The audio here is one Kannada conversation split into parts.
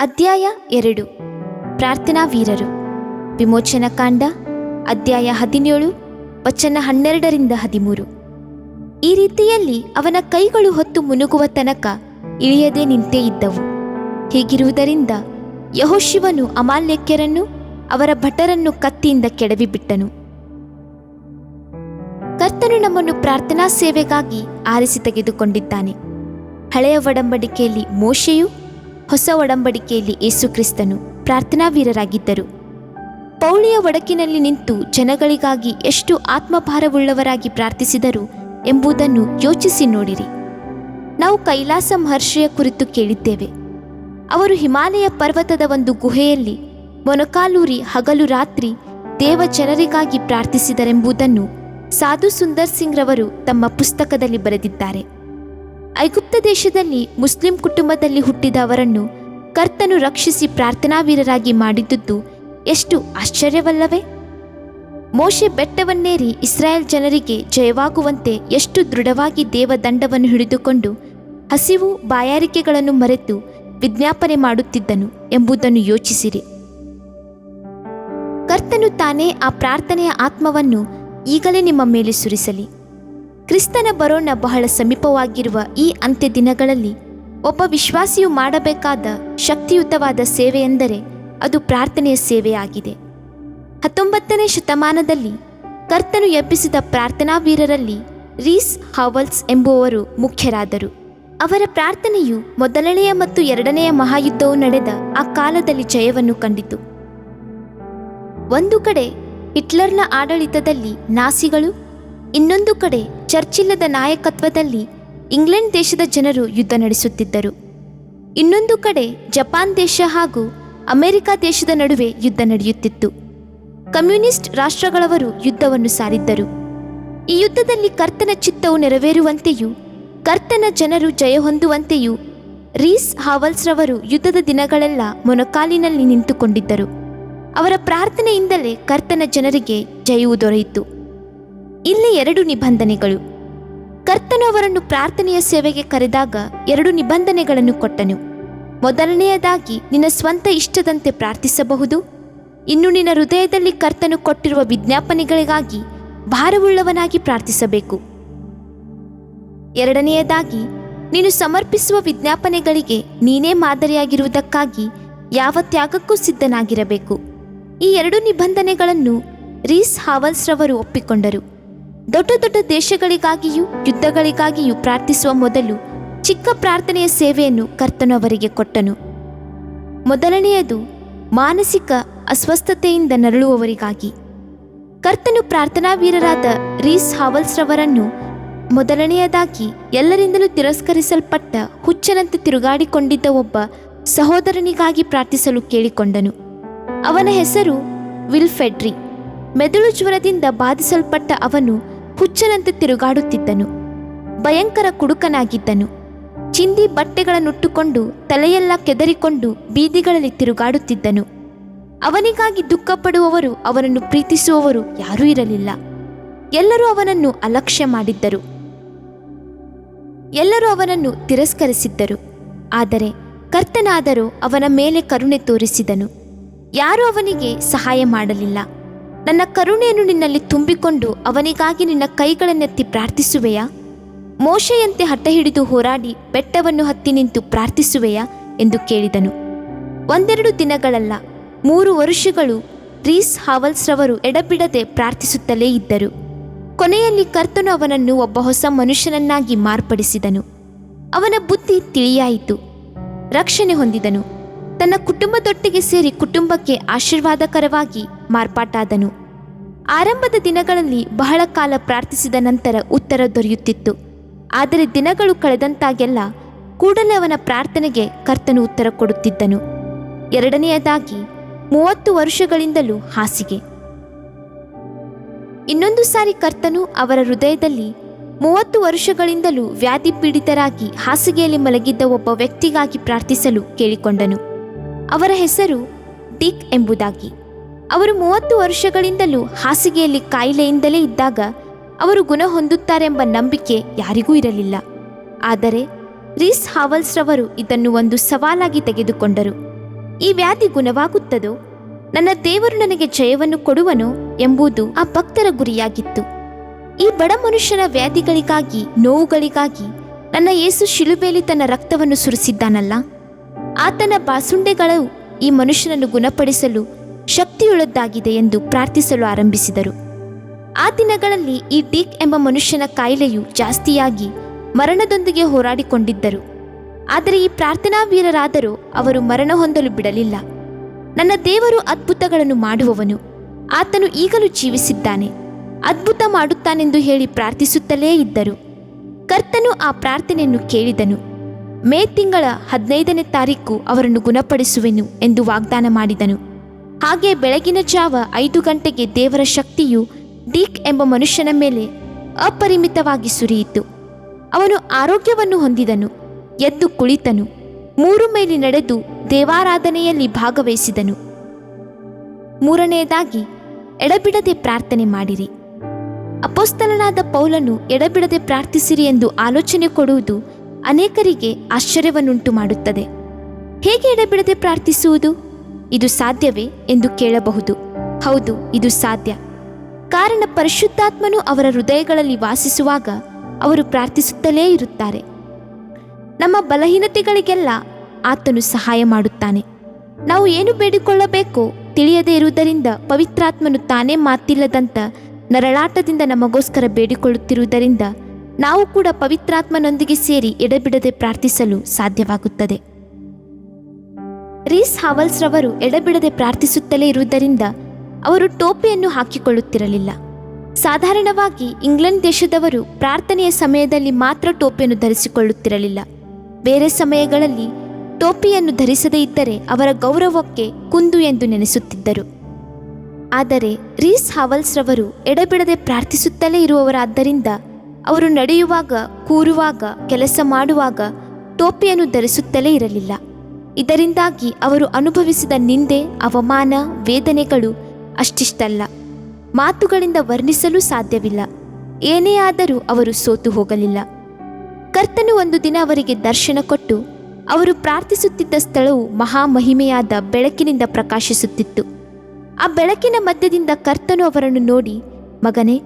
ಅಧ್ಯಾಯ 2. ಪ್ರಾರ್ಥನಾ ವೀರರು. ವಿಮೋಚನಕಾಂಡ ಅಧ್ಯಾಯ 17 ವಚನ 12-13. ಈ ರೀತಿಯಲ್ಲಿ ಅವನ ಕೈಗಳು ಹೊತ್ತು ಮುನುಗುವ ತನಕ ಇಳಿಯದೆ ನಿಂತೇ ಇದ್ದವು. ಹೀಗಿರುವುದರಿಂದ ಯೆಹೋಶುವನು ಅಮಾಲೇಕ್ಯರನ್ನು ಅವರ ಭಟರನ್ನು ಕತ್ತಿಯಿಂದ ಕೆಡವಿಬಿಟ್ಟನು. ಕರ್ತನು ನಮ್ಮನ್ನು ಪ್ರಾರ್ಥನಾ ಸೇವೆಗಾಗಿ ಆರಿಸಿ ತೆಗೆದುಕೊಂಡಿದ್ದಾನೆ. ಹಳೆಯ ಒಡಂಬಡಿಕೆಯಲ್ಲಿ ಮೋಶೆಯು, ಹೊಸ ಒಡಂಬಡಿಕೆಯಲ್ಲಿ ಯೇಸುಕ್ರಿಸ್ತನು ಪ್ರಾರ್ಥನಾ ವೀರರಾಗಿದ್ದರು. ಪೌಳಿಯ ಒಡಕಿನಲ್ಲಿ ನಿಂತು ಜನಗಳಿಗಾಗಿ ಎಷ್ಟು ಆತ್ಮಭಾರವುಳ್ಳವರಾಗಿ ಪ್ರಾರ್ಥಿಸಿದರು ಎಂಬುದನ್ನು ಯೋಚಿಸಿ ನೋಡಿರಿ. ನಾವು ಕೈಲಾಸ ಮಹರ್ಷಿಯ ಕುರಿತು ಕೇಳಿದ್ದೇವೆ. ಅವರು ಹಿಮಾಲಯ ಪರ್ವತದ ಒಂದು ಗುಹೆಯಲ್ಲಿ ಮೊಣಕಾಲೂರಿ ಹಗಲು ರಾತ್ರಿ ದೇವ ಜನರಿಗಾಗಿ ಪ್ರಾರ್ಥಿಸಿದರೆಂಬುದನ್ನು ಸಾಧು ಸುಂದರ್ ಸಿಂಗ್ ರವರು ತಮ್ಮ ಪುಸ್ತಕದಲ್ಲಿ ಬರೆದಿದ್ದಾರೆ. ಐಗುಪ್ತ ದೇಶದಲ್ಲಿ ಮುಸ್ಲಿಂ ಕುಟುಂಬದಲ್ಲಿ ಹುಟ್ಟಿದ ಅವರನ್ನು ಕರ್ತನು ರಕ್ಷಿಸಿ ಪ್ರಾರ್ಥನಾ ವೀರರಾಗಿ ಮಾಡಿದ್ದುದು ಎಷ್ಟು ಆಶ್ಚರ್ಯವಲ್ಲವೇ? ಮೋಶೆ ಬೆಟ್ಟವನ್ನೇರಿ ಇಸ್ರಾಯೇಲ್ ಜನರಿಗೆ ಜಯವಾಗುವಂತೆ ಎಷ್ಟು ದೃಢವಾಗಿ ದೇವದಂಡವನ್ನು ಹಿಡಿದುಕೊಂಡು ಹಸಿವು ಬಾಯಾರಿಕೆಗಳನ್ನು ಮರೆತು ವಿಜ್ಞಾಪನೆ ಮಾಡುತ್ತಿದ್ದನು ಎಂಬುದನ್ನು ಯೋಚಿಸಿರಿ. ಕರ್ತನು ತಾನೇ ಆ ಪ್ರಾರ್ಥನೆಯ ಆತ್ಮವನ್ನು ಈಗಲೇ ನಿಮ್ಮ ಮೇಲೆ ಸುರಿಸಲಿ. ಕ್ರಿಸ್ತನ ಬರೋಣ ಬಹಳ ಸಮೀಪವಾಗಿರುವ ಈ ಅಂತ್ಯ ದಿನಗಳಲ್ಲಿ ಒಬ್ಬ ವಿಶ್ವಾಸಿಯು ಮಾಡಬೇಕಾದ ಶಕ್ತಿಯುತವಾದ ಸೇವೆ ಎಂದರೆ ಅದು ಪ್ರಾರ್ಥನೆಯ ಸೇವೆಯಾಗಿದೆ. 19ನೇ ಶತಮಾನದಲ್ಲಿ ಕರ್ತನು ಎಬ್ಬಿಸಿದ ಪ್ರಾರ್ಥನಾ ವೀರರಲ್ಲಿ ರೀಸ್ ಹಾವಲ್ಸ್ ಎಂಬುವವರು ಮುಖ್ಯರಾದರು. ಅವರ ಪ್ರಾರ್ಥನೆಯು ಮೊದಲನೆಯ ಮತ್ತು ಎರಡನೆಯ ಮಹಾಯುದ್ಧವು ನಡೆದ ಆ ಕಾಲದಲ್ಲಿ ಜಯವನ್ನು ಕಂಡಿತು. ಒಂದು ಕಡೆ ಹಿಟ್ಲರ್ನ ಆಡಳಿತದಲ್ಲಿ ನಾಸಿಗಳು, ಇನ್ನೊಂದು ಕಡೆ ಚರ್ಚಿಲ್ಲದ ನಾಯಕತ್ವದಲ್ಲಿ ಇಂಗ್ಲೆಂಡ್ ದೇಶದ ಜನರು ಯುದ್ಧ ನಡೆಸುತ್ತಿದ್ದರು. ಇನ್ನೊಂದು ಕಡೆ ಜಪಾನ್ ದೇಶ ಹಾಗೂ ಅಮೆರಿಕ ದೇಶದ ನಡುವೆ ಯುದ್ಧ ನಡೆಯುತ್ತಿತ್ತು. ಕಮ್ಯುನಿಸ್ಟ್ ರಾಷ್ಟ್ರಗಳವರು ಯುದ್ಧವನ್ನು ಸಾರಿದ್ದರು. ಈ ಯುದ್ಧದಲ್ಲಿ ಕರ್ತನ ಚಿತ್ತವು ನೆರವೇರುವಂತೆಯೂ ಕರ್ತನ ಜನರು ಜಯ ಹೊಂದುವಂತೆಯೂ ರೀಸ್ ಹಾವಲ್ಸ್ ರವರು ಯುದ್ಧದ ದಿನಗಳೆಲ್ಲ ಮೊಣಕಾಲಿನಲ್ಲಿ ನಿಂತುಕೊಂಡಿದ್ದರು. ಅವರ ಪ್ರಾರ್ಥನೆಯಿಂದಲೇ ಕರ್ತನ ಜನರಿಗೆ ಜಯವು ದೊರೆಯಿತು. ಇಲ್ಲಿ 2 ನಿಬಂಧನೆಗಳು. ಕರ್ತನು ಅವರನ್ನು ಪ್ರಾರ್ಥನೆಯ ಸೇವೆಗೆ ಕರೆದಾಗ 2 ನಿಬಂಧನೆಗಳನ್ನು ಕೊಟ್ಟನು. ಮೊದಲನೆಯದಾಗಿ ನಿನ್ನ ಸ್ವಂತ ಇಷ್ಟದಂತೆ ಪ್ರಾರ್ಥಿಸಬಹುದು. ಇನ್ನು ನಿನ್ನ ಹೃದಯದಲ್ಲಿ ಕರ್ತನು ಕೊಟ್ಟಿರುವ ವಿಜ್ಞಾಪನೆಗಳಿಗಾಗಿ ಭಾರವುಳ್ಳವನಾಗಿ ಪ್ರಾರ್ಥಿಸಬೇಕು. ಎರಡನೆಯದಾಗಿ ನೀನು ಸಮರ್ಪಿಸುವ ವಿಜ್ಞಾಪನೆಗಳಿಗೆ ನೀನೇ ಮಾದರಿಯಾಗಿರುವುದಕ್ಕಾಗಿ ಯಾವ ತ್ಯಾಗಕ್ಕೂ ಸಿದ್ಧನಾಗಿರಬೇಕು. ಈ 2 ನಿಬಂಧನೆಗಳನ್ನು ರೀಸ್ ಹಾವಲ್ಸ್ ರವರು ಒಪ್ಪಿಕೊಂಡರು. ದೊಡ್ಡ ದೊಡ್ಡ ದೇಶಗಳಿಗಾಗಿಯೂ ಯುದ್ಧಗಳಿಗಾಗಿಯೂ ಪ್ರಾರ್ಥಿಸುವ ಮೊದಲು ಚಿಕ್ಕ ಪ್ರಾರ್ಥನೆಯ ಸೇವೆಯನ್ನು ಕರ್ತನು ಅವರಿಗೆ ಕೊಟ್ಟನು. ಮೊದಲನೆಯದು ಮಾನಸಿಕ ಅಸ್ವಸ್ಥತೆಯಿಂದ ನರಳುವವರಿಗಾಗಿ. ಕರ್ತನು ಪ್ರಾರ್ಥನಾ ವೀರರಾದ ರೀಸ್ ಹಾವಲ್ಸ್ ರವರನ್ನು ಮೊದಲನೆಯದಾಗಿ ಎಲ್ಲರಿಂದಲೂ ತಿರಸ್ಕರಿಸಲ್ಪಟ್ಟ ಹುಚ್ಚನಂತೆ ತಿರುಗಾಡಿಕೊಂಡಿದ್ದ ಒಬ್ಬ ಸಹೋದರನಿಗಾಗಿ ಪ್ರಾರ್ಥಿಸಲು ಕೇಳಿಕೊಂಡನು. ಅವನ ಹೆಸರು ವಿಲ್ಫೆಡ್ರಿ. ಮೆದುಳು ಜ್ವರದಿಂದ ಬಾಧಿಸಲ್ಪಟ್ಟ ಅವನು ಹುಚ್ಚನಂತೆ ತಿರುಗಾಡುತ್ತಿದ್ದನು. ಭಯಂಕರ ಕುಡುಕನಾಗಿದ್ದನು. ಚಿಂದಿ ಬಟ್ಟೆಗಳನ್ನುಟ್ಟುಕೊಂಡು ತಲೆಯೆಲ್ಲ ಕೆದರಿಕೊಂಡು ಬೀದಿಗಳಲ್ಲಿ ತಿರುಗಾಡುತ್ತಿದ್ದನು. ಅವನಿಗಾಗಿ ದುಃಖಪಡುವವರು, ಅವನನ್ನು ಪ್ರೀತಿಸುವವರು ಯಾರೂ ಇರಲಿಲ್ಲ. ಎಲ್ಲರೂ ಅವನನ್ನು ಅಲಕ್ಷ್ಯ ಮಾಡಿದ್ದರು. ಎಲ್ಲರೂ ಅವನನ್ನು ತಿರಸ್ಕರಿಸಿದ್ದರು. ಆದರೆ ಕರ್ತನಾದರೂ ಅವನ ಮೇಲೆ ಕರುಣೆ ತೋರಿಸಿದನು. ಯಾರೂ ಅವನಿಗೆ ಸಹಾಯ ಮಾಡಲಿಲ್ಲ. ನನ್ನ ಕರುಣೆಯನ್ನು ನಿನ್ನಲ್ಲಿ ತುಂಬಿಕೊಂಡು ಅವನಿಗಾಗಿ ನಿನ್ನ ಕೈಗಳನ್ನೆತ್ತಿ ಪ್ರಾರ್ಥಿಸುವೆಯಾ? ಮೋಶೆಯಂತೆ ಹಠ ಹಿಡಿದು ಹೋರಾಡಿ ಬೆಟ್ಟವನ್ನು ಹತ್ತಿ ನಿಂತು ಪ್ರಾರ್ಥಿಸುವೆಯಾ ಎಂದು ಕೇಳಿದನು. 1-2 ದಿನಗಳಲ್ಲ, 3 ವರ್ಷಗಳು ರೀಸ್ ಹಾವಲ್ಸ್ ರವರು ಎಡಬಿಡದೆ ಪ್ರಾರ್ಥಿಸುತ್ತಲೇ ಇದ್ದರು. ಕೊನೆಯಲ್ಲಿ ಕರ್ತನು ಅವನನ್ನು ಒಬ್ಬ ಹೊಸ ಮನುಷ್ಯನನ್ನಾಗಿ ಮಾರ್ಪಡಿಸಿದನು. ಅವನ ಬುದ್ಧಿ ತಿಳಿಯಾಯಿತು. ರಕ್ಷಣೆ ಹೊಂದಿದನು. ತನ್ನ ಕುಟುಂಬದೊಟ್ಟಿಗೆ ಸೇರಿ ಕುಟುಂಬಕ್ಕೆ ಆಶೀರ್ವಾದಕರವಾಗಿ ಮಾರ್ಪಾಟಾದನು. ಆರಂಭದ ದಿನಗಳಲ್ಲಿ ಬಹಳ ಕಾಲ ಪ್ರಾರ್ಥಿಸಿದ ನಂತರ ಉತ್ತರ ದೊರೆಯುತ್ತಿತ್ತು. ಆದರೆ ದಿನಗಳು ಕಳೆದಂತಾಗೆಲ್ಲ ಕೂಡಲೇ ಅವನ ಪ್ರಾರ್ಥನೆಗೆ ಕರ್ತನು ಉತ್ತರ ಕೊಡುತ್ತಿದ್ದನು. ಎರಡನೆಯದಾಗಿ 30 ವರ್ಷಗಳಿಂದಲೂ ಹಾಸಿಗೆ. ಇನ್ನೊಂದು ಸಾರಿ ಕರ್ತನು ಅವರ ಹೃದಯದಲ್ಲಿ 30 ವರ್ಷಗಳಿಂದಲೂ ವ್ಯಾಧಿ ಪೀಡಿತರಾಗಿ ಹಾಸಿಗೆಯಲ್ಲಿ ಮಲಗಿದ್ದ ಒಬ್ಬ ವ್ಯಕ್ತಿಗಾಗಿ ಪ್ರಾರ್ಥಿಸಲು ಕೇಳಿಕೊಂಡನು. ಅವರ ಹೆಸರು ಡಿಕ್ ಎಂಬುದಾಗಿ. ಅವರು 30 ವರ್ಷಗಳಿಂದಲೂ ಹಾಸಿಗೆಯಲ್ಲಿ ಕಾಯಿಲೆಯಿಂದಲೇ ಇದ್ದಾಗ ಅವರು ಗುಣ ಹೊಂದುತ್ತಾರೆಂಬ ನಂಬಿಕೆ ಯಾರಿಗೂ ಇರಲಿಲ್ಲ. ಆದರೆ ರೀಸ್ ಹಾವಲ್ಸ್ ರವರು ಇದನ್ನು ಒಂದು ಸವಾಲಾಗಿ ತೆಗೆದುಕೊಂಡರು. ಈ ವ್ಯಾಧಿ ಗುಣವಾಗುತ್ತದೋ, ನನ್ನ ದೇವರು ನನಗೆ ಜಯವನ್ನು ಕೊಡುವನೋ ಎಂಬುದು ಆ ಭಕ್ತರ ಗುರಿಯಾಗಿತ್ತು. ಈ ಬಡ ಮನುಷ್ಯನ ವ್ಯಾಧಿಗಳಿಗಾಗಿ, ನೋವುಗಳಿಗಾಗಿ ನನ್ನ ಯೇಸು ಶಿಲುಬೆಯಲ್ಲಿ ತನ್ನ ರಕ್ತವನ್ನು ಸುರಿಸಿದ್ದಾನಲ್ಲ, ಆತನ ಬಾಸುಂಡೆಗಳು ಈ ಮನುಷ್ಯನನ್ನು ಗುಣಪಡಿಸಲು ಶಕ್ತಿಯುಳ್ಳದ್ದಾಗಿದೆ ಎಂದು ಪ್ರಾರ್ಥಿಸಲು ಆರಂಭಿಸಿದರು. ಆ ದಿನಗಳಲ್ಲಿ ಈ ಡಿಕ್ ಎಂಬ ಮನುಷ್ಯನ ಕಾಯಿಲೆಯು ಜಾಸ್ತಿಯಾಗಿ ಮರಣದೊಂದಿಗೆ ಹೋರಾಡಿಕೊಂಡಿದ್ದರು. ಆದರೆ ಈ ಪ್ರಾರ್ಥನಾ ವೀರರಾದರೂ ಅವರು ಮರಣ ಹೊಂದಲು ಬಿಡಲಿಲ್ಲ. ನನ್ನ ದೇವರು ಅದ್ಭುತಗಳನ್ನು ಮಾಡುವವನು, ಆತನು ಈಗಲೂ ಜೀವಿಸಿದ್ದಾನೆ, ಅದ್ಭುತ ಮಾಡುತ್ತಾನೆಂದು ಹೇಳಿ ಪ್ರಾರ್ಥಿಸುತ್ತಲೇ ಇದ್ದರು. ಕರ್ತನು ಆ ಪ್ರಾರ್ಥನೆಯನ್ನು ಕೇಳಿದನು. ಮೇ ತಿಂಗಳ 15ನೇ ತಾರೀಕು ಅವರನ್ನು ಗುಣಪಡಿಸುವೆನು ಎಂದು ವಾಗ್ದಾನ ಮಾಡಿದನು. ಹಾಗೆ ಬೆಳಗಿನ ಜಾವ 5 ಗಂಟೆಗೆ ದೇವರ ಶಕ್ತಿಯು ಡಿಕ್ ಎಂಬ ಮನುಷ್ಯನ ಮೇಲೆ ಅಪರಿಮಿತವಾಗಿ ಸುರಿಯಿತು. ಅವನು ಆರೋಗ್ಯವನ್ನು ಹೊಂದಿದನು, ಎದ್ದು ಕುಳಿತನು, 3 ಮೈಲಿ ನಡೆದು ದೇವಾರಾಧನೆಯಲ್ಲಿ ಭಾಗವಹಿಸಿದನು. 3ನೇದಾಗಿ, ಎಡಬಿಡದೆ ಪ್ರಾರ್ಥನೆ ಮಾಡಿರಿ. ಅಪೊಸ್ತಲನಾದ ಪೌಲನು ಎಡಬಿಡದೆ ಪ್ರಾರ್ಥಿಸಿರಿ ಎಂದು ಆಲೋಚನೆ ಕೊಡುವುದು ಅನೇಕರಿಗೆ ಆಶ್ಚರ್ಯವನ್ನುಂಟು ಮಾಡುತ್ತದೆ. ಹೇಗೆ ಎಡಬಿಡದೆ ಪ್ರಾರ್ಥಿಸುವುದು? ಇದು ಸಾಧ್ಯವೇ ಎಂದು ಕೇಳಬಹುದು. ಹೌದು, ಇದು ಸಾಧ್ಯ. ಕಾರಣ ಪರಿಶುದ್ಧಾತ್ಮನು ಅವರ ಹೃದಯಗಳಲ್ಲಿ ವಾಸಿಸುವಾಗ ಅವರು ಪ್ರಾರ್ಥಿಸುತ್ತಲೇ ಇರುತ್ತಾರೆ. ನಮ್ಮ ಬಲಹೀನತೆಗಳಿಗೆಲ್ಲ ಆತನು ಸಹಾಯ ಮಾಡುತ್ತಾನೆ. ನಾವು ಏನು ಬೇಡಿಕೊಳ್ಳಬೇಕೋ ತಿಳಿಯದೇ ಇರುವುದರಿಂದ, ಪವಿತ್ರಾತ್ಮನು ತಾನೇ ಮಾತಿಲ್ಲದಂಥ ನರಳಾಟದಿಂದ ನಮಗೋಸ್ಕರ ಬೇಡಿಕೊಳ್ಳುತ್ತಿರುವುದರಿಂದ ನಾವು ಕೂಡ ಪವಿತ್ರಾತ್ಮನೊಂದಿಗೆ ಸೇರಿ ಎಡಬಿಡದೆ ಪ್ರಾರ್ಥಿಸಲು ಸಾಧ್ಯವಾಗುತ್ತದೆ. ರೀಸ್ ಹಾವಲ್ಸ್ ರವರು ಎಡಬಿಡದೆ ಪ್ರಾರ್ಥಿಸುತ್ತಲೇ ಇರುವುದರಿಂದ ಅವರು ಟೋಪಿಯನ್ನು ಹಾಕಿಕೊಳ್ಳುತ್ತಿರಲಿಲ್ಲ. ಸಾಧಾರಣವಾಗಿ ಇಂಗ್ಲೆಂಡ್ ದೇಶದವರು ಪ್ರಾರ್ಥನೆಯ ಸಮಯದಲ್ಲಿ ಮಾತ್ರ ಟೋಪಿಯನ್ನು ಧರಿಸಿಕೊಳ್ಳುತ್ತಿರಲಿಲ್ಲ. ಬೇರೆ ಸಮಯಗಳಲ್ಲಿ ಟೋಪಿಯನ್ನು ಧರಿಸದೇ ಇದ್ದರೆ ಅವರ ಗೌರವಕ್ಕೆ ಕುಂದು ಎಂದು ನೆನೆಸುತ್ತಿದ್ದರು. ಆದರೆ ರೀಸ್ ಹಾವಲ್ಸ್ ರವರು ಎಡಬಿಡದೆ ಪ್ರಾರ್ಥಿಸುತ್ತಲೇ ಇರುವವರಾದ್ದರಿಂದ ಅವರು ನಡೆಯುವಾಗ, ಕೂರುವಾಗ, ಕೆಲಸ ಮಾಡುವಾಗ ಟೋಪಿಯನ್ನು ಧರಿಸುತ್ತಲೇ ಇರಲಿಲ್ಲ. ಇದರಿಂದಾಗಿ ಅವರು ಅನುಭವಿಸಿದ ನಿಂದೆ, ಅವಮಾನ, ವೇದನೆಗಳು ಅಷ್ಟಿಷ್ಟಲ್ಲ, ಮಾತುಗಳಿಂದ ವರ್ಣಿಸಲು ಸಾಧ್ಯವಿಲ್ಲ. ಏನೇ ಆದರೂ ಅವರು ಸೋತು ಹೋಗಲಿಲ್ಲ. ಕರ್ತನು ಒಂದು ದಿನ ಅವರಿಗೆ ದರ್ಶನ ಕೊಟ್ಟು ಅವರು ಪ್ರಾರ್ಥಿಸುತ್ತಿದ್ದ ಸ್ಥಳವು ಮಹಾಮಹಿಮೆಯಾದ ಬೆಳಕಿನಿಂದ ಪ್ರಕಾಶಿಸುತ್ತಿತ್ತು. ಆ ಬೆಳಕಿನ ಮಧ್ಯದಿಂದ ಕರ್ತನು ಅವರನ್ನು ನೋಡಿ, ಮಗನೇ,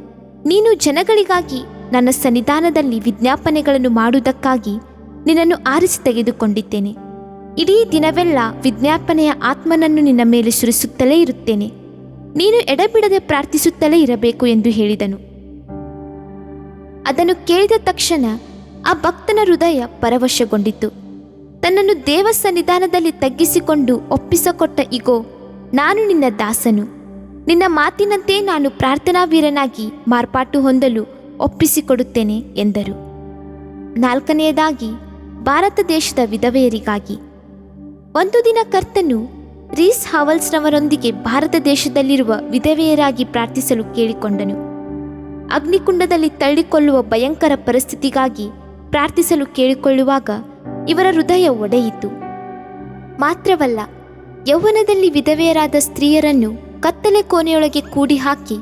ನೀನು ಜನಗಳಿಗಾಗಿ ನನ್ನ ಸನ್ನಿಧಾನದಲ್ಲಿ ವಿಜ್ಞಾಪನೆಗಳನ್ನು ಮಾಡುವುದಕ್ಕಾಗಿ ನಿನ್ನನ್ನು ಆರಿಸಿ ತೆಗೆದುಕೊಂಡಿದ್ದೇನೆ. ಇಡೀ ದಿನವೆಲ್ಲ ವಿಜ್ಞಾಪನೆಯ ಆತ್ಮನನ್ನು ನಿನ್ನ ಮೇಲೆ ಸುರಿಸುತ್ತಲೇ ಇರುತ್ತೇನೆ. ನೀನು ಎಡಬಿಡದೆ ಪ್ರಾರ್ಥಿಸುತ್ತಲೇ ಇರಬೇಕು ಎಂದು ಹೇಳಿದನು. ಅದನ್ನು ಕೇಳಿದ ತಕ್ಷಣ ಆ ಭಕ್ತನ ಹೃದಯ ಪರವಶಗೊಂಡಿತು. ತನ್ನನ್ನು ದೇವ ಸನ್ನಿಧಾನದಲ್ಲಿ ತಗ್ಗಿಸಿಕೊಂಡು ಒಪ್ಪಿಸಕೊಟ್ಟ, ಇಗೋ, ನಾನು ನಿನ್ನ ದಾಸನು, ನಿನ್ನ ಮಾತಿನಂತೆ ನಾನು ಪ್ರಾರ್ಥನಾ ವೀರನಾಗಿ ಮಾರ್ಪಾಟು ಹೊಂದಲು ಒಪ್ಪಿಸಿಕೊಡುತ್ತೇನೆ ಎಂದರು. 4ನೇದಾಗಿ, ಭಾರತ ದೇಶದ ವಿಧವೆಯರಿಗಾಗಿ. ಒಂದು ದಿನ ಕರ್ತನು ರೀಸ್ ಹಾವಲ್ಸ್ನವರೊಂದಿಗೆ ಭಾರತ ದೇಶದಲ್ಲಿರುವ ವಿಧವೆಯರಾಗಿ ಪ್ರಾರ್ಥಿಸಲು ಕೇಳಿಕೊಂಡನು. ಅಗ್ನಿಕುಂಡದಲ್ಲಿ ತಳ್ಳಿಕೊಳ್ಳುವ ಭಯಂಕರ ಪರಿಸ್ಥಿತಿಗಾಗಿ ಪ್ರಾರ್ಥಿಸಲು ಕೇಳಿಕೊಳ್ಳುವಾಗ ಇವರ ಹೃದಯ ಒಡೆಯಿತು. ಮಾತ್ರವಲ್ಲ, ಯೌವನದಲ್ಲಿ ವಿಧವೆಯರಾದ ಸ್ತ್ರೀಯರನ್ನು ಕತ್ತಲೆ ಕೋಣೆಯೊಳಗೆ ಕೂಡಿ ಹಾಕಿ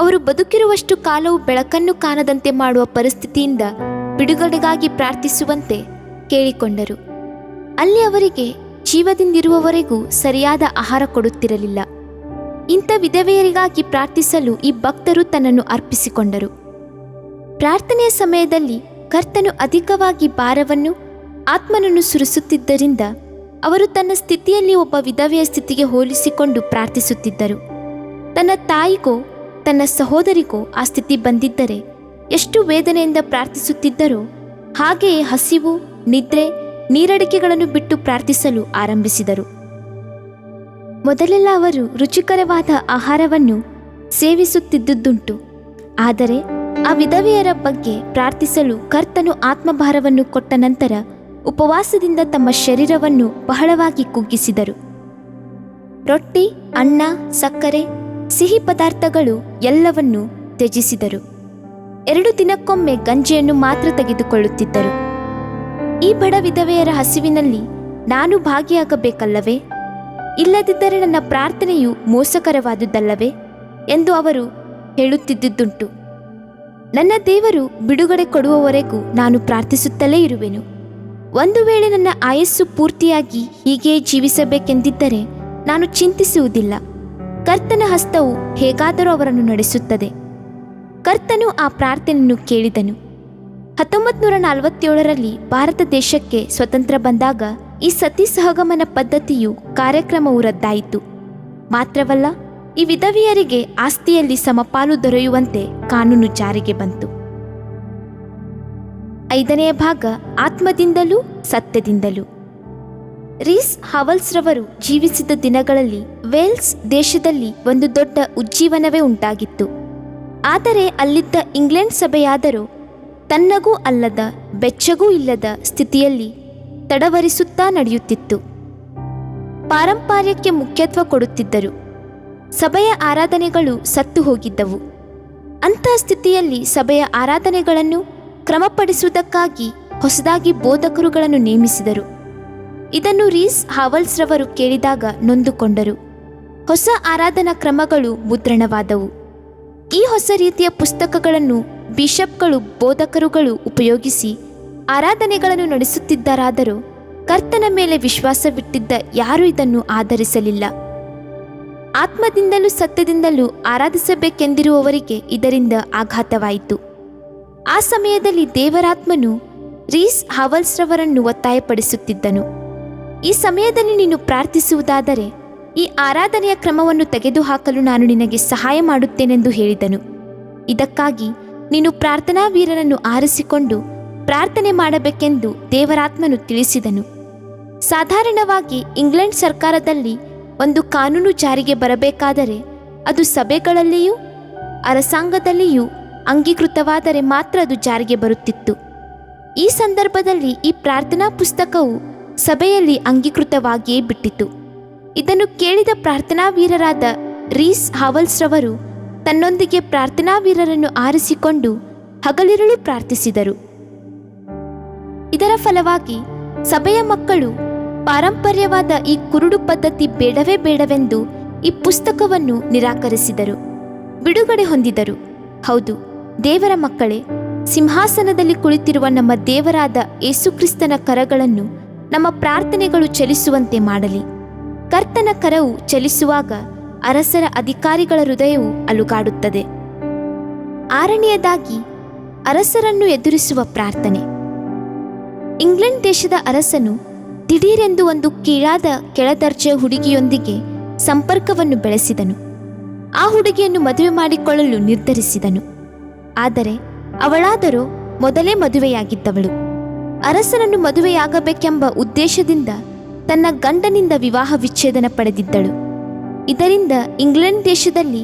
ಅವರು ಬದುಕಿರುವಷ್ಟು ಕಾಲವು ಬೆಳಕನ್ನು ಕಾಣದಂತೆ ಮಾಡುವ ಪರಿಸ್ಥಿತಿಯಿಂದ ಬಿಡುಗಡೆಗಾಗಿ ಪ್ರಾರ್ಥಿಸುವಂತೆ ಕೇಳಿಕೊಂಡರು. ಅಲ್ಲಿ ಅವರಿಗೆ ಜೀವದಿಂದಿರುವವರೆಗೂ ಸರಿಯಾದ ಆಹಾರ ಕೊಡುತ್ತಿರಲಿಲ್ಲ. ಇಂಥ ವಿಧವೆಯರಿಗಾಗಿ ಪ್ರಾರ್ಥಿಸಲು ಈ ಭಕ್ತರು ತನ್ನನ್ನು ಅರ್ಪಿಸಿಕೊಂಡರು. ಪ್ರಾರ್ಥನೆಯ ಸಮಯದಲ್ಲಿ ಕರ್ತನು ಅಧಿಕವಾಗಿ ಭಾರವನ್ನು, ಆತ್ಮನನ್ನು ಸುರಿಸುತ್ತಿದ್ದರಿಂದ ಅವರು ತನ್ನ ಸ್ಥಿತಿಯಲ್ಲಿ ಒಬ್ಬ ವಿಧವೆಯ ಸ್ಥಿತಿಗೆ ಹೋಲಿಸಿಕೊಂಡು ಪ್ರಾರ್ಥಿಸುತ್ತಿದ್ದರು. ತನ್ನ ತಾಯಿಗೋ ತನ್ನ ಸಹೋದರಿಗೋ ಆ ಸ್ಥಿತಿ ಬಂದಿದ್ದರೆ ಎಷ್ಟು ವೇದನೆಯಿಂದ ಪ್ರಾರ್ಥಿಸುತ್ತಿದ್ದರೋ ಹಾಗೆಯೇ ಹಸಿವು, ನಿದ್ರೆ, ನೀರಡಿಕೆಗಳನ್ನು ಬಿಟ್ಟು ಪ್ರಾರ್ಥಿಸಲು ಆರಂಭಿಸಿದರು. ಮೊದಲೆಲ್ಲ ಅವರು ರುಚಿಕರವಾದ ಆಹಾರವನ್ನು ಸೇವಿಸುತ್ತಿದ್ದುದುಂಟು. ಆದರೆ ಆ ವಿಧವೆಯರ ಬಗ್ಗೆ ಪ್ರಾರ್ಥಿಸಲು ಕರ್ತನು ಆತ್ಮಭಾರವನ್ನು ಕೊಟ್ಟ ನಂತರ ಉಪವಾಸದಿಂದ ತಮ್ಮ ಶರೀರವನ್ನು ಬಹಳವಾಗಿ ಕುಗ್ಗಿಸಿದರು. ರೊಟ್ಟಿ, ಅನ್ನ, ಸಕ್ಕರೆ, ಸಿಹಿ ಪದಾರ್ಥಗಳು ಎಲ್ಲವನ್ನೂ ತ್ಯಜಿಸಿದರು. 2 ದಿನಕ್ಕೊಮ್ಮೆ ಗಂಜಿಯನ್ನು ಮಾತ್ರ ತೆಗೆದುಕೊಳ್ಳುತ್ತಿದ್ದರು. ಈ ಬಡ ವಿಧವೆಯರ ಹಸಿವಿನಲ್ಲಿ ನಾನು ಭಾಗಿಯಾಗಬೇಕಲ್ಲವೇ? ಇಲ್ಲದಿದ್ದರೆ ನನ್ನ ಪ್ರಾರ್ಥನೆಯು ಮೋಸಕರವಾದುದಲ್ಲವೇ ಎಂದು ಅವರು ಹೇಳುತ್ತಿದ್ದುದುಂಟು. ನನ್ನ ದೇವರು ಬಿಡುಗಡೆ ಕೊಡುವವರೆಗೂ ನಾನು ಪ್ರಾರ್ಥಿಸುತ್ತಲೇ ಇರುವೆನು. ಒಂದು ವೇಳೆ ನನ್ನ ಆಯಸ್ಸು ಪೂರ್ತಿಯಾಗಿ ಹೀಗೆ ಜೀವಿಸಬೇಕೆಂದಿದ್ದರೆ ನಾನು ಚಿಂತಿಸುವುದಿಲ್ಲ. ಕರ್ತನ ಹಸ್ತವು ಹೇಗಾದರೂ ಅವರನ್ನು ನಡೆಸುತ್ತದೆ. ಕರ್ತನು ಆ ಪ್ರಾರ್ಥನೆಯನ್ನು ಕೇಳಿದನು. 1947ರಲ್ಲಿ ಭಾರತ ದೇಶಕ್ಕೆ ಸ್ವತಂತ್ರ ಬಂದಾಗ ಈ ಸತಿ ಸಹಗಮನ ಪದ್ಧತಿಯು ಕಾರ್ಯಕ್ರಮವು ರದ್ದಾಯಿತು. ಮಾತ್ರವಲ್ಲ, ಈ ವಿಧವೆಯರಿಗೆ ಆಸ್ತಿಯಲ್ಲಿ ಸಮಪಾಲು ದೊರೆಯುವಂತೆ ಕಾನೂನು ಜಾರಿಗೆ ಬಂತು. 5ನೇ ಭಾಗ, ಆತ್ಮದಿಂದಲೂ ಸತ್ಯದಿಂದಲೂ. ರೀಸ್ ಹಾವಲ್ಸ್ರವರು ಜೀವಿಸಿದ ದಿನಗಳಲ್ಲಿ ವೇಲ್ಸ್ ದೇಶದಲ್ಲಿ ಒಂದು ದೊಡ್ಡ ಉಜ್ಜೀವನವೇ ಉಂಟಾಗಿತ್ತು. ಆದರೆ ಅಲ್ಲಿದ್ದ ಇಂಗ್ಲೆಂಡ್ ಸಭೆಯಾದರೂ ತನ್ನಗೂ ಅಲ್ಲದ ಬೆಚ್ಚಗೂ ಇಲ್ಲದ ಸ್ಥಿತಿಯಲ್ಲಿ ತಡವರಿಸುತ್ತಾ ನಡೆಯುತ್ತಿತ್ತು. ಪಾರಂಪರ್ಯಕ್ಕೆ ಮುಖ್ಯತ್ವ ಕೊಡುತ್ತಿದ್ದರು. ಸಭೆಯ ಆರಾಧನೆಗಳು ಸತ್ತು ಹೋಗಿದ್ದವು. ಅಂತಹ ಸ್ಥಿತಿಯಲ್ಲಿ ಸಭೆಯ ಆರಾಧನೆಗಳನ್ನು ಕ್ರಮಪಡಿಸುವುದಕ್ಕಾಗಿ ಹೊಸದಾಗಿ ಬೋಧಕರುಗಳನ್ನು ನೇಮಿಸಿದರು. ಇದನ್ನು ರೀಸ್ ಹಾವಲ್ಸ್ರವರು ಕೇಳಿದಾಗ ನೊಂದುಕೊಂಡರು. ಹೊಸ ಆರಾಧನಾ ಕ್ರಮಗಳು ಮುದ್ರಣವಾದವು. ಈ ಹೊಸ ರೀತಿಯ ಪುಸ್ತಕಗಳನ್ನು ಬಿಷಪ್ಗಳು, ಬೋಧಕರುಗಳು ಉಪಯೋಗಿಸಿ ಆರಾಧನೆಗಳನ್ನು ನಡೆಸುತ್ತಿದ್ದರಾದರೂ ಕರ್ತನ ಮೇಲೆ ವಿಶ್ವಾಸವಿಟ್ಟಿದ್ದ ಯಾರೂ ಇದನ್ನು ಆಧರಿಸಲಿಲ್ಲ. ಆತ್ಮದಿಂದಲೂ ಸತ್ಯದಿಂದಲೂ ಆರಾಧಿಸಬೇಕೆಂದಿರುವವರಿಗೆ ಇದರಿಂದ ಆಘಾತವಾಯಿತು. ಆ ಸಮಯದಲ್ಲಿ ದೇವರಾತ್ಮನು ರೀಸ್ ಹಾವಲ್ಸ್ರವರನ್ನು ಒತ್ತಾಯಪಡಿಸುತ್ತಿದ್ದನು. ಈ ಸಮಯದಲ್ಲಿ ನೀನು ಪ್ರಾರ್ಥಿಸುವುದಾದರೆ ಈ ಆರಾಧನೆಯ ಕ್ರಮವನ್ನು ತೆಗೆದುಹಾಕಲು ನಾನು ನಿನಗೆ ಸಹಾಯ ಮಾಡುತ್ತೇನೆಂದು ಹೇಳಿದನು. ಇದಕ್ಕಾಗಿ ನೀನು ಪ್ರಾರ್ಥನಾ ವೀರರನ್ನು ಆರಿಸಿಕೊಂಡು ಪ್ರಾರ್ಥನೆ ಮಾಡಬೇಕೆಂದು ದೇವರಾತ್ಮನು ತಿಳಿಸಿದನು. ಸಾಧಾರಣವಾಗಿ ಇಂಗ್ಲೆಂಡ್ ಸರ್ಕಾರದಲ್ಲಿ ಒಂದು ಕಾನೂನು ಜಾರಿಗೆ ಬರಬೇಕಾದರೆ ಅದು ಸಭೆಗಳಲ್ಲಿಯೂ ಅರಸಾಂಗದಲ್ಲಿಯೂ ಅಂಗೀಕೃತವಾದರೆ ಮಾತ್ರ ಅದು ಜಾರಿಗೆ ಬರುತ್ತಿತ್ತು. ಈ ಸಂದರ್ಭದಲ್ಲಿ ಈ ಪ್ರಾರ್ಥನಾ ಪುಸ್ತಕವು ಸಭೆಯಲ್ಲಿ ಅಂಗೀಕೃತವಾಗಿಯೇ ಬಿಟ್ಟಿತು. ಇದನ್ನು ಕೇಳಿದ ಪ್ರಾರ್ಥನಾ ವೀರರಾದ ರೀಸ್ ಹಾವಲ್ಸ್ರವರು ತನ್ನೊಂದಿಗೆ ಪ್ರಾರ್ಥನಾ ವೀರರನ್ನು ಆರಿಸಿಕೊಂಡು ಹಗಲಿರುಳು ಪ್ರಾರ್ಥಿಸಿದರು. ಇದರ ಫಲವಾಗಿ ಸಭೆಯ ಮಕ್ಕಳು ಪಾರಂಪರ್ಯವಾದ ಈ ಕುರುಡು ಪದ್ಧತಿ ಬೇಡವೇ ಬೇಡವೆಂದು ಈ ಪುಸ್ತಕವನ್ನು ನಿರಾಕರಿಸಿದರು, ಬಿಡುಗಡೆ ಹೊಂದಿದರು. ಹೌದು, ದೇವರ ಮಕ್ಕಳೇ, ಸಿಂಹಾಸನದಲ್ಲಿ ಕುಳಿತಿರುವ ನಮ್ಮ ದೇವರಾದ ಯೇಸುಕ್ರಿಸ್ತನ ಕರಗಳನ್ನು ನಮ್ಮ ಪ್ರಾರ್ಥನೆಗಳು ಚಲಿಸುವಂತೆ ಮಾಡಲಿ. ಕರ್ತನ ಕರವು ಚಲಿಸುವಾಗ ಅರಸರ ಅಧಿಕಾರಿಗಳ ಹೃದಯವು ಅಲುಗಾಡುತ್ತದೆ. 6ನೇಯದಾಗಿ, ಅರಸರನ್ನು ಎದುರಿಸುವ ಪ್ರಾರ್ಥನೆ. ಇಂಗ್ಲೆಂಡ್ ದೇಶದ ಅರಸನು ದಿಢೀರೆಂದು ಒಂದು ಕೀಳಾದ ಕೆಳದರ್ಜೆಯ ಹುಡುಗಿಯೊಂದಿಗೆ ಸಂಪರ್ಕವನ್ನು ಬೆಳೆಸಿದನು. ಆ ಹುಡುಗಿಯನ್ನು ಮದುವೆ ಮಾಡಿಕೊಳ್ಳಲು ನಿರ್ಧರಿಸಿದನು. ಆದರೆ ಅವಳಾದರೂ ಮೊದಲೇ ಮದುವೆಯಾಗಿದ್ದವಳು. ಅರಸನನ್ನು ಮದುವೆಯಾಗಬೇಕೆಂಬ ಉದ್ದೇಶದಿಂದ ತನ್ನ ಗಂಡನಿಂದ ವಿವಾಹ ವಿಚ್ಛೇದನ ಪಡೆದಿದ್ದಳು. ಇದರಿಂದ ಇಂಗ್ಲೆಂಡ್ ದೇಶದಲ್ಲಿ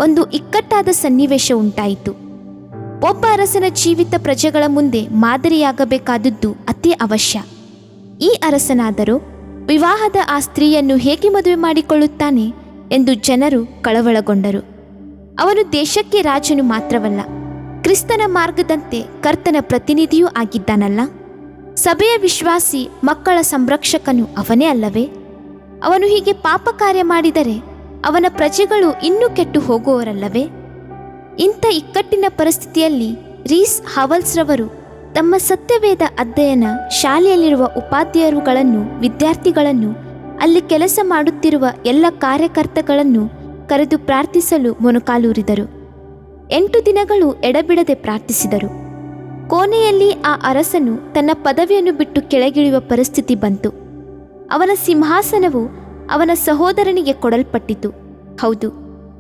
ಒಂದು ಇಕ್ಕಟ್ಟಾದ ಸನ್ನಿವೇಶ ಉಂಟಾಯಿತು. ಒಬ್ಬ ಅರಸನ ಜೀವಿತ ಪ್ರಜೆಗಳ ಮುಂದೆ ಮಾದರಿಯಾಗಬೇಕಾದದ್ದು ಅತಿ ಅವಶ್ಯ. ಈ ಅರಸನಾದರೂ ವಿವಾಹದ ಆ ಸ್ತ್ರೀಯನ್ನು ಹೇಗೆ ಮದುವೆ ಮಾಡಿಕೊಳ್ಳುತ್ತಾನೆ ಎಂದು ಜನರು ಕಳವಳಗೊಂಡರು. ಅವನು ದೇಶಕ್ಕೆ ರಾಜನು ಮಾತ್ರವಲ್ಲ, ಕ್ರಿಸ್ತನ ಮಾರ್ಗದಂತೆ ಕರ್ತನ ಪ್ರತಿನಿಧಿಯೂ ಆಗಿದ್ದಾನಲ್ಲ. ಸಭೆಯ ವಿಶ್ವಾಸಿ ಮಕ್ಕಳ ಸಂರಕ್ಷಕನು ಅವನೇ ಅಲ್ಲವೇ? ಅವನು ಹೀಗೆ ಪಾಪ ಕಾರ್ಯ ಮಾಡಿದರೆ ಅವನ ಪ್ರಜೆಗಳು ಇನ್ನೂ ಕೆಟ್ಟು ಹೋಗುವವರಲ್ಲವೇ? ಇಂಥ ಇಕ್ಕಟ್ಟಿನ ಪರಿಸ್ಥಿತಿಯಲ್ಲಿ ರೀಸ್ ಹಾವಲ್ಸ್ರವರು ತಮ್ಮ ಸತ್ಯವೇದ ಅಧ್ಯಯನ ಶಾಲೆಯಲ್ಲಿರುವ ಉಪಾಧ್ಯಾಯರುಗಳನ್ನು, ವಿದ್ಯಾರ್ಥಿಗಳನ್ನು, ಅಲ್ಲಿ ಕೆಲಸ ಮಾಡುತ್ತಿರುವ ಎಲ್ಲ ಕಾರ್ಯಕರ್ತಗಳನ್ನು ಕರೆದು ಪ್ರಾರ್ಥಿಸಲು ಮೊಣಕಾಲೂರಿದರು. 8 ದಿನಗಳು ಎಡಬಿಡದೆ ಪ್ರಾರ್ಥಿಸಿದರು. ಕೊನೆಯಲ್ಲಿ ಆ ಅರಸನು ತನ್ನ ಪದವಿಯನ್ನು ಬಿಟ್ಟು ಕೆಳಗಿಳಿಯುವ ಪರಿಸ್ಥಿತಿ ಬಂತು. ಅವನ ಸಿಂಹಾಸನವು ಅವನ ಸಹೋದರನಿಗೆ ಕೊಡಲ್ಪಟ್ಟಿತು. ಹೌದು,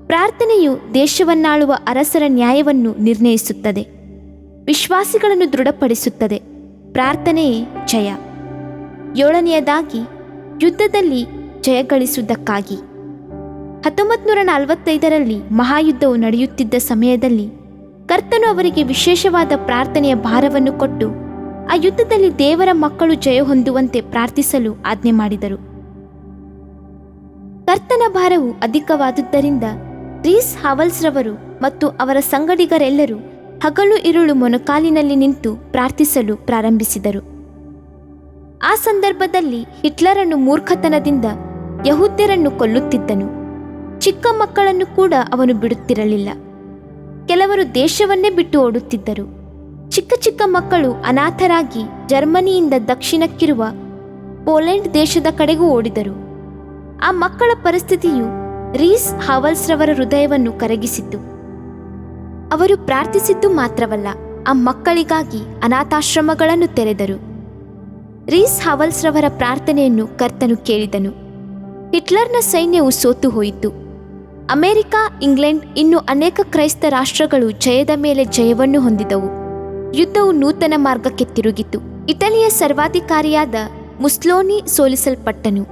ಪ್ರಾರ್ಥನೆಯು ದೇಶವನ್ನಾಳುವ ಅರಸರ ನ್ಯಾಯವನ್ನು ನಿರ್ಣಯಿಸುತ್ತದೆ, ವಿಶ್ವಾಸಿಗಳನ್ನು ದೃಢಪಡಿಸುತ್ತದೆ. ಪ್ರಾರ್ಥನೆಯೇ ಜಯ. 7ನೇಯದಾಗಿ, ಯುದ್ಧದಲ್ಲಿ ಜಯಗಳಿಸುವುದಕ್ಕಾಗಿ. 1945ರಲ್ಲಿ ಮಹಾಯುದ್ಧವು ನಡೆಯುತ್ತಿದ್ದ ಸಮಯದಲ್ಲಿ ಕರ್ತನು ಅವರಿಗೆ ವಿಶೇಷವಾದ ಪ್ರಾರ್ಥನೆಯ ಭಾರವನ್ನು ಕೊಟ್ಟು ಆ ಯುದ್ಧದಲ್ಲಿ ದೇವರ ಮಕ್ಕಳು ಜಯ ಹೊಂದುವಂತೆ ಪ್ರಾರ್ಥಿಸಲು ಆಜ್ಞೆ ಮಾಡಿದರು. ಕರ್ತನ ಭಾರವು ಅಧಿಕವಾದುದರಿಂದ ರೀಸ್ ಹಾವಲ್ಸ್ರವರು ಮತ್ತು ಅವರ ಸಂಗಡಿಗರೆಲ್ಲರೂ ಹಗಲು ಇರುಳು ಮೊಣಕಾಲಿನಲ್ಲಿ ನಿಂತು ಪ್ರಾರ್ಥಿಸಲು ಪ್ರಾರಂಭಿಸಿದರು. ಆ ಸಂದರ್ಭದಲ್ಲಿ ಹಿಟ್ಲರನ್ನು ಮೂರ್ಖತನದಿಂದ ಯಹೂದ್ಯರನ್ನು ಕೊಲ್ಲುತ್ತಿದ್ದನು. ಚಿಕ್ಕ ಮಕ್ಕಳನ್ನು ಕೂಡ ಅವನು ಬಿಡುತ್ತಿರಲಿಲ್ಲ. ಕೆಲವರು ದೇಶವನ್ನೇ ಬಿಟ್ಟು ಓಡುತ್ತಿದ್ದರು. ಚಿಕ್ಕ ಚಿಕ್ಕ ಮಕ್ಕಳು ಅನಾಥರಾಗಿ ಜರ್ಮನಿಯಿಂದ ದಕ್ಷಿಣಕ್ಕಿರುವ ಪೋಲೆಂಡ್ ದೇಶದ ಕಡೆಗೂ ಓಡಿದರು. ಆ ಮಕ್ಕಳ ಪರಿಸ್ಥಿತಿಯು ರೀಸ್ ಹಾವಲ್ಸ್ರವರ ಹೃದಯವನ್ನು ಕರಗಿಸಿತು. ಅವರು ಪ್ರಾರ್ಥಿಸಿದ್ದು ಮಾತ್ರವಲ್ಲ, ಆ ಮಕ್ಕಳಿಗಾಗಿ ಅನಾಥಾಶ್ರಮಗಳನ್ನು ತೆರೆದರು. ರೀಸ್ ಹಾವಲ್ಸ್ರವರ ಪ್ರಾರ್ಥನೆಯನ್ನು ಕರ್ತನು ಕೇಳಿದನು. ಹಿಟ್ಲರ್ನ ಸೈನ್ಯವು ಸೋತು ಹೋಯಿತು. ಅಮೆರಿಕ, ಇಂಗ್ಲೆಂಡ್, ಇನ್ನೂ ಅನೇಕ ಕ್ರೈಸ್ತ ರಾಷ್ಟ್ರಗಳು ಜಯದ ಮೇಲೆ ಜಯವನ್ನು ಹೊಂದಿದವು. ಯುದ್ಧವು ನೂತನ ಮಾರ್ಗಕ್ಕೆ ತಿರುಗಿತು. ಇಟಲಿಯ ಸರ್ವಾಧಿಕಾರಿಯಾದ ಮುಸ್ಲೋನಿ ಸೋಲಿಸಲ್ಪಟ್ಟನು.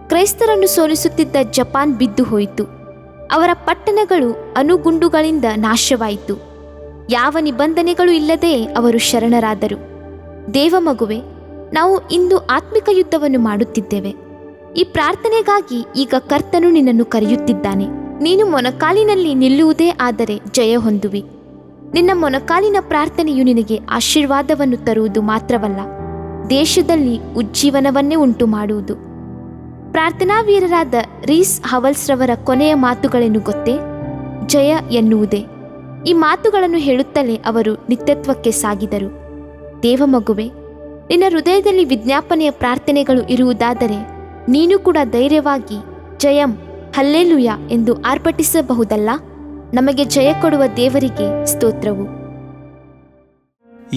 ಕ್ರೈಸ್ತರನ್ನು ಸೋಲಿಸುತ್ತಿದ್ದ ಜಪಾನ್ ಬಿದ್ದು ಹೋಯಿತು. ಅವರ ಪಟ್ಟಣಗಳು ಅಣುಗುಂಡುಗಳಿಂದ ನಾಶವಾಯಿತು. ಯಾವ ನಿಬಂಧನೆಗಳು ಇಲ್ಲದೆ ಅವರು ಶರಣರಾದರು. ದೇವಮಗುವೆ, ನಾವು ಇಂದು ಆತ್ಮಿಕ ಯುದ್ಧವನ್ನು ಮಾಡುತ್ತಿದ್ದೇವೆ. ಈ ಪ್ರಾರ್ಥನೆಗಾಗಿ ಈಗ ಕರ್ತನು ನಿನ್ನನ್ನು ಕರೆಯುತ್ತಿದ್ದಾನೆ. ನೀನು ಮೊಣಕಾಲಿನಲ್ಲಿ ನಿಲ್ಲುವುದೇ ಆದರೆ ಜಯ ಹೊಂದುವಿ. ನಿನ್ನ ಮೊಣಕಾಲಿನ ಪ್ರಾರ್ಥನೆಯು ನಿನಗೆ ಆಶೀರ್ವಾದವನ್ನು ತರುವುದು ಮಾತ್ರವಲ್ಲ, ದೇಶದಲ್ಲಿ ಉಜ್ಜೀವನವನ್ನೇ ಉಂಟು ಮಾಡುವುದು. ಪ್ರಾರ್ಥನಾ ವೀರರಾದ ರೀಸ್ ಹಾವಲ್ಸ್ರವರ ಕೊನೆಯ ಮಾತುಗಳೇನು ಗೊತ್ತೇ? ಜಯ ಎನ್ನುವುದೇ. ಈ ಮಾತುಗಳನ್ನು ಹೇಳುತ್ತಲೇ ಅವರು ನಿತ್ಯತ್ವಕ್ಕೆ ಸಾಗಿದರು. ದೇವಮಗುವೆ, ನಿನ್ನ ಹೃದಯದಲ್ಲಿ ವಿಜ್ಞಾಪನೆಯ ಪ್ರಾರ್ಥನೆಗಳು ಇರುವುದಾದರೆ ನೀನು ಕೂಡ ಧೈರ್ಯವಾಗಿ ಜಯಂ, ಹಲ್ಲೇಲುಯ ಎಂದು ಆರ್ಭಟಿಸಬಹುದಲ್ಲ. ನಮಗೆ ಜಯ ಕೊಡುವ ದೇವರಿಗೆ ಸ್ತೋತ್ರವು.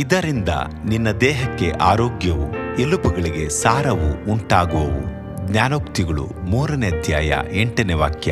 ಇದರಿಂದ ನಿನ್ನ ದೇಹಕ್ಕೆ ಆರೋಗ್ಯವು, ಎಲುಬುಗಳಿಗೆ ಸಾರವು ಉಂಟಾಗುವವು. ಜ್ಞಾನೋಕ್ತಿಗಳು 3ನೇ ಅಧ್ಯಾಯ 8ನೇ ವಾಕ್ಯ.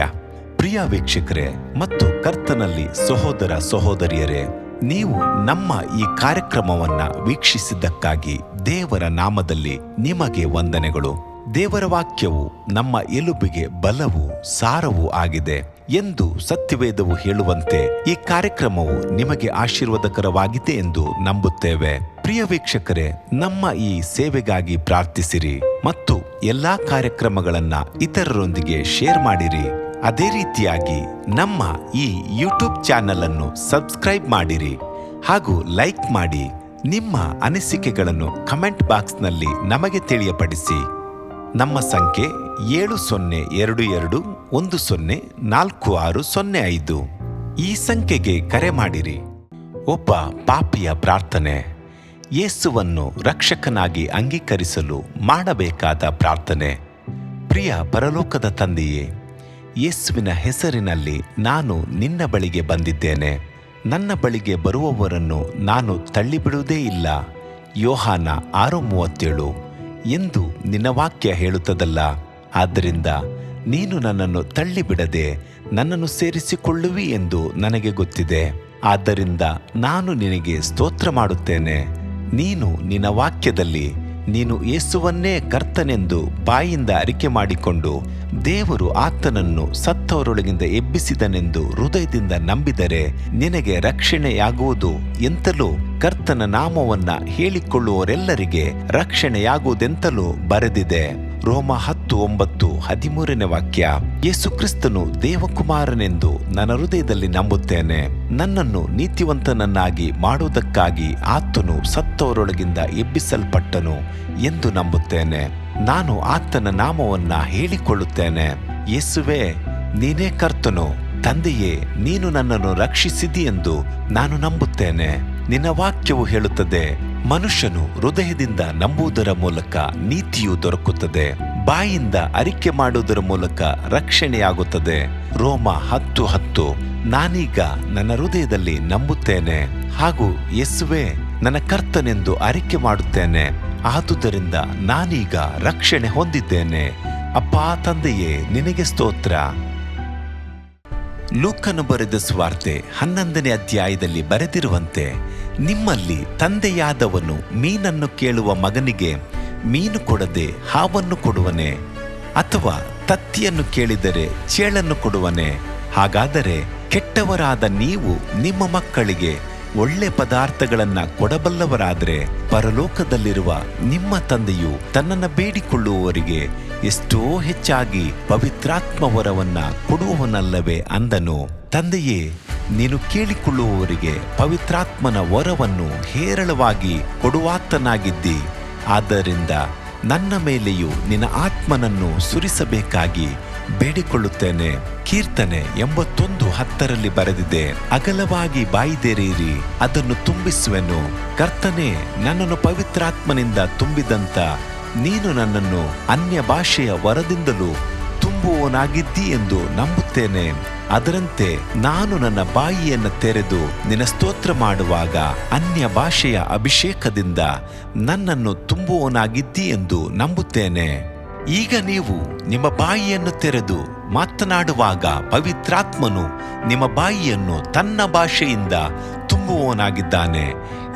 ಪ್ರಿಯ ವೀಕ್ಷಕರೇ ಮತ್ತು ಕರ್ತನಲ್ಲಿ ಸಹೋದರ ಸಹೋದರಿಯರೇ, ನೀವು ನಮ್ಮ ಈ ಕಾರ್ಯಕ್ರಮವನ್ನ ವೀಕ್ಷಿಸಿದ್ದಕ್ಕಾಗಿ ದೇವರ ನಾಮದಲ್ಲಿ ನಿಮಗೆ ವಂದನೆಗಳು. ದೇವರ ವಾಕ್ಯವು ನಮ್ಮ ಎಲುಬಿಗೆ ಬಲವು, ಸಾರವೂ ಆಗಿದೆ ಎಂದು ಸತ್ಯವೇದವು ಹೇಳುವಂತೆ ಈ ಕಾರ್ಯಕ್ರಮವು ನಿಮಗೆ ಆಶೀರ್ವಾದಕರವಾಗಿದೆ ಎಂದು ನಂಬುತ್ತೇವೆ. ಪ್ರಿಯ ವೀಕ್ಷಕರೇ, ನಮ್ಮ ಈ ಸೇವೆಗಾಗಿ ಪ್ರಾರ್ಥಿಸಿರಿ ಮತ್ತು ಎಲ್ಲಾ ಕಾರ್ಯಕ್ರಮಗಳನ್ನ ಇತರರೊಂದಿಗೆ ಶೇರ್ ಮಾಡಿರಿ. ಅದೇ ರೀತಿಯಾಗಿ ನಮ್ಮ ಈ ಯೂಟ್ಯೂಬ್ ಚಾನೆಲ್ ಅನ್ನು ಸಬ್ಸ್ಕ್ರೈಬ್ ಮಾಡಿರಿ ಹಾಗೂ ಲೈಕ್ ಮಾಡಿ. ನಿಮ್ಮ ಅನಿಸಿಕೆಗಳನ್ನು ಕಮೆಂಟ್ ಬಾಕ್ಸ್ನಲ್ಲಿ ನಮಗೆ ತಿಳಿಯಪಡಿಸಿ. ನಮ್ಮ ಸಂಖ್ಯೆ 7022104605. ಈ ಸಂಖ್ಯೆಗೆ ಕರೆ ಮಾಡಿರಿ. ಒಬ್ಬ ಪಾಪಿಯ ಪ್ರಾರ್ಥನೆ. ಯೇಸುವನ್ನು ರಕ್ಷಕನಾಗಿ ಅಂಗೀಕರಿಸಲು ಮಾಡಬೇಕಾದ ಪ್ರಾರ್ಥನೆ. ಪ್ರಿಯ ಪರಲೋಕದ ತಂದೆಯೇ, ಯೇಸುವಿನ ಹೆಸರಿನಲ್ಲಿ ನಾನು ನಿನ್ನ ಬಳಿಗೆ ಬಂದಿದ್ದೇನೆ. ನನ್ನ ಬಳಿಗೆ ಬರುವವರನ್ನು ನಾನು ತಳ್ಳಿಬಿಡುವುದೇ ಇಲ್ಲ. ಯೋಹಾನ 6:37 ಎಂದು ನಿನ್ನ ವಾಕ್ಯ ಹೇಳುತ್ತದಲ್ಲ. ಆದ್ದರಿಂದ ನೀನು ನನ್ನನ್ನು ತಳ್ಳಿಬಿಡದೆ ನನ್ನನ್ನು ಸೇರಿಸಿಕೊಳ್ಳುವಿ ಎಂದು ನನಗೆ ಗೊತ್ತಿದೆ. ಆದ್ದರಿಂದ ನಾನು ನಿನಗೆ ಸ್ತೋತ್ರ ಮಾಡುತ್ತೇನೆ. ನೀನು ನಿನ್ನ ವಾಕ್ಯದಲ್ಲಿ ನೀನು ಯೇಸುವನ್ನೇ ಕರ್ತನೆಂದು ಬಾಯಿಂದ ಅರಿಕೆ ಮಾಡಿಕೊಂಡು ದೇವರು ಆತನನ್ನು ಸತ್ತವರೊಳಗಿಂದ ಎಬ್ಬಿಸಿದನೆಂದು ಹೃದಯದಿಂದ ನಂಬಿದರೆ ನಿನಗೆ ರಕ್ಷಣೆಯಾಗುವುದು ಎಂತಲೂ, ಕರ್ತನ ನಾಮವನ್ನ ಹೇಳಿಕೊಳ್ಳುವವರೆಲ್ಲರಿಗೆ ರಕ್ಷಣೆಯಾಗುವುದೆಂತಲೂ ಬರೆದಿದೆ. ರೋಮ 10:9 13ನೇ ವಾಕ್ಯ. ಯೇಸು ಕ್ರಿಸ್ತನು ದೇವಕುಮಾರನೆಂದು ನನ್ನ ಹೃದಯದಲ್ಲಿ ನಂಬುತ್ತೇನೆ. ನನ್ನನ್ನು ನೀತಿವಂತನನ್ನಾಗಿ ಮಾಡುವುದಕ್ಕಾಗಿ ಆತನು ಸತ್ತವರೊಳಗಿಂದ ಎಬ್ಬಿಸಲ್ಪಟ್ಟನು ಎಂದು ನಂಬುತ್ತೇನೆ. ನಾನು ಆತನ ನಾಮವನ್ನ ಹೇಳಿಕೊಳ್ಳುತ್ತೇನೆ. ಯೇಸುವೇ, ನೀನೇ ಕರ್ತನು. ತಂದೆಯೇ, ನೀನು ನನ್ನನ್ನು ರಕ್ಷಿಸಿದಿ ಎಂದು ನಾನು ನಂಬುತ್ತೇನೆ. ನಿನ್ನ ವಾಕ್ಯವು ಹೇಳುತ್ತದೆ, ಮನುಷ್ಯನು ಹೃದಯದಿಂದ ನಂಬುವುದರ ಮೂಲಕ ನೀತಿಯು ದೊರಕುತ್ತದೆ, ಬಾಯಿಂದ ಅರಿಕೆ ಮಾಡುವುದರ ಮೂಲಕ ರಕ್ಷಣೆಯಾಗುತ್ತದೆ. ರೋಮ 10:10. ನಾನೀಗ ನನ್ನ ಹೃದಯದಲ್ಲಿ ನಂಬುತ್ತೇನೆ ಹಾಗೂ ಯೇಸುವೇ ನನ್ನ ಕರ್ತನೆಂದು ಅರಿಕೆ ಮಾಡುತ್ತೇನೆ. ಆದುದರಿಂದ ನಾನೀಗ ರಕ್ಷಣೆ ಹೊಂದಿದ್ದೇನೆ. ಅಪ್ಪಾ ತಂದೆಯೇ, ನಿನಗೆ ಸ್ತೋತ್ರ. ಲೂಕನು ಬರೆದ ಸುವಾರ್ತೆ 11ನೇ ಅಧ್ಯಾಯದಲ್ಲಿ ಬರೆದಿರುವಂತೆ, ನಿಮ್ಮಲ್ಲಿ ತಂದೆಯಾದವನು ಮೀನನ್ನು ಕೇಳುವ ಮಗನಿಗೆ ಮೀನು ಕೊಡದೆ ಹಾವನ್ನು ಕೊಡುವನೆ? ಅಥವಾ ತತ್ತಿಯನ್ನು ಕೇಳಿದರೆ ಚೇಳನ್ನು ಕೊಡುವನೆ? ಹಾಗಾದರೆ ಕೆಟ್ಟವರಾದ ನೀವು ನಿಮ್ಮ ಮಕ್ಕಳಿಗೆ ಒಳ್ಳೆ ಪದಾರ್ಥಗಳನ್ನ ಕೊಡಬಲ್ಲವರಾದರೆ ಪರಲೋಕದಲ್ಲಿರುವ ನಿಮ್ಮ ತಂದೆಯು ತನ್ನನ್ನು ಬೇಡಿಕೊಳ್ಳುವವರಿಗೆ ಎಷ್ಟೋ ಹೆಚ್ಚಾಗಿ ಪವಿತ್ರಾತ್ಮ ವರವನ್ನ ಕೊಡುವವನಲ್ಲವೇ ಅಂದನು. ತಂದೆಯೇ, ನೀನು ಕೇಳಿಕೊಳ್ಳುವವರಿಗೆ ಪವಿತ್ರಾತ್ಮನ ವರವನ್ನು ಹೇರಳವಾಗಿ ಕೊಡುವಾತನಾಗಿದ್ದಿ. ಆದ್ದರಿಂದ ನನ್ನ ಮೇಲೆಯೂ ನಿನ್ನ ಆತ್ಮನನ್ನು ಸುರಿಸಬೇಕಾಗಿ ಬೇಡಿಕೊಳ್ಳುತ್ತೇನೆ. ಕೀರ್ತನೆ 81:10 ಬರೆದಿದೆ, ಅಗಲವಾಗಿ ಬಾಯಿದೆರೆಯಿರಿ, ಅದನ್ನು ತುಂಬಿಸುವೆನು. ಕರ್ತನೇ, ನನ್ನನ್ನು ಪವಿತ್ರಾತ್ಮನಿಂದ ತುಂಬಿದಂತ ನೀನು ನನ್ನನ್ನು ಅನ್ಯ ಭಾಷೆಯ ವರದಿಂದಲೂ ತುಂಬುವವನಾಗಿದ್ದಿ ಎಂದು ನಂಬುತ್ತೇನೆ. ಅದರಂತೆ ನಾನು ನನ್ನ ಬಾಯಿಯನ್ನು ತೆರೆದು ನಿನ್ನ ಸ್ತೋತ್ರ ಮಾಡುವಾಗ ಅನ್ಯ ಭಾಷೆಯ ಅಭಿಷೇಕದಿಂದ ನನ್ನನ್ನು ತುಂಬುವವನಾಗಿದ್ದಿ ಎಂದು ನಂಬುತ್ತೇನೆ. ಈಗ ನೀವು ನಿಮ್ಮ ಬಾಯಿಯನ್ನು ತೆರೆದು ಮಾತನಾಡುವಾಗ ಪವಿತ್ರಾತ್ಮನು ನಿಮ್ಮ ಬಾಯಿಯನ್ನು ತನ್ನ ಭಾಷೆಯಿಂದ ತುಂಬುವವನಾಗಿದ್ದಾನೆ.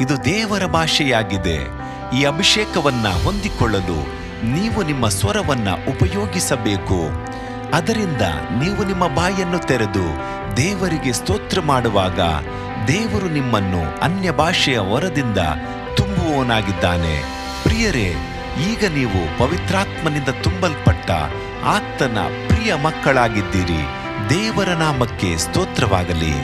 ಇದು ದೇವರ ಭಾಷೆಯಾಗಿದೆ. ಈ ಅಭಿಷೇಕವನ್ನ ಹೊಂದಿಕೊಳ್ಳಲು ನೀವು ನಿಮ್ಮ ಸ್ವರವನ್ನ ಉಪಯೋಗಿಸಬೇಕು. ಅದರಿಂದ ನೀವು ನಿಮ್ಮ ಬಾಯನ್ನು ತೆರೆದು ದೇವರಿಗೆ ಸ್ತೋತ್ರ ಮಾಡುವಾಗ ದೇವರು ನಿಮ್ಮನ್ನು ಅನ್ಯ ಭಾಷೆಯ ವರದಿಂದ ತುಂಬುವವನಾಗಿದ್ದಾನೆ. ಪ್ರಿಯರೇ, ಈಗ ನೀವು ಪವಿತ್ರಾತ್ಮನಿಂದ ತುಂಬಲ್ಪಟ್ಟ ಆತನ ಪ್ರಿಯ ಮಕ್ಕಳಾಗಿದ್ದೀರಿ. ದೇವರ ನಾಮಕ್ಕೆ ಸ್ತೋತ್ರವಾಗಲಿ.